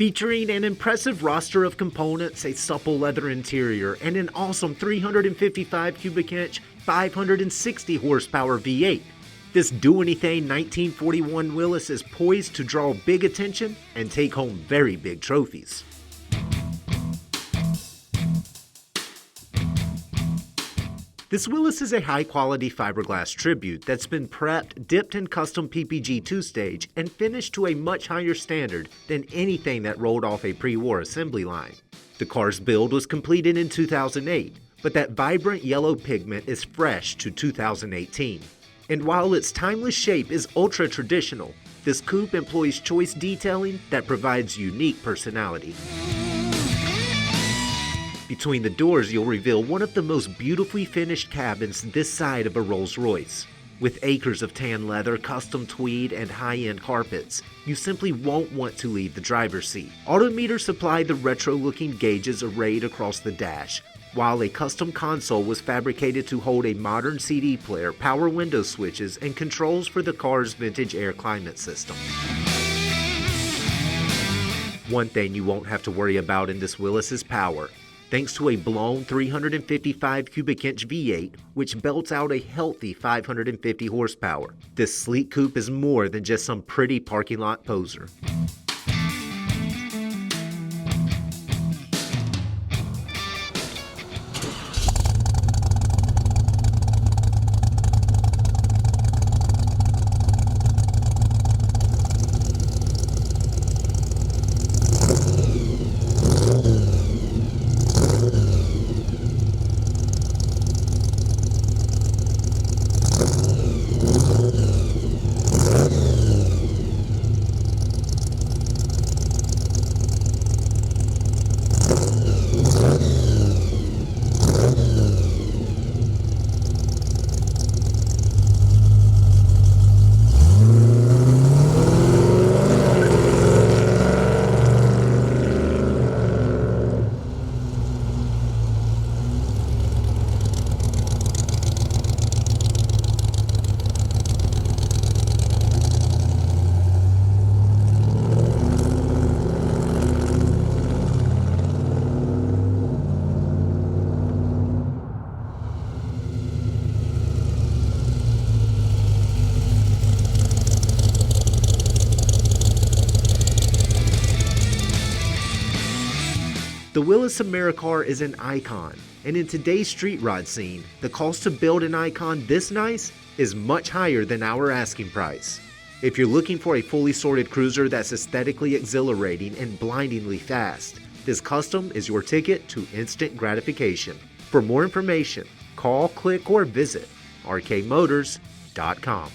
Featuring an impressive roster of components, a supple leather interior, and an awesome 355 cubic inch, 560 horsepower V8. This do-anything 1941 Willys is poised to draw big attention and take home very big trophies. This Willys is a high-quality fiberglass tribute that's been prepped, dipped in custom PPG 2-stage, and finished to a much higher standard than anything that rolled off a pre-war assembly line. The car's build was completed in 2008, but that vibrant yellow pigment is fresh to 2018. And while its timeless shape is ultra-traditional, this coupe employs choice detailing that provides unique personality. Between the doors, you'll reveal one of the most beautifully finished cabins this side of a Rolls-Royce. With acres of tan leather, custom tweed, and high-end carpets, you simply won't want to leave the driver's seat. Autometers supply the retro-looking gauges arrayed across the dash, while a custom console was fabricated to hold a modern CD player, power window switches, and controls for the car's vintage air climate system. One thing you won't have to worry about in this Willys is power. Thanks to a blown 355 cubic inch V8, which belts out a healthy 550 horsepower. This sleek coupe is more than just some pretty parking lot poser. The Willys Americar is an icon, and in today's street rod scene, the cost to build an icon this nice is much higher than our asking price. If you're looking for a fully sorted cruiser that's aesthetically exhilarating and blindingly fast, this custom is your ticket to instant gratification. For more information, call, click, or visit rkmotors.com.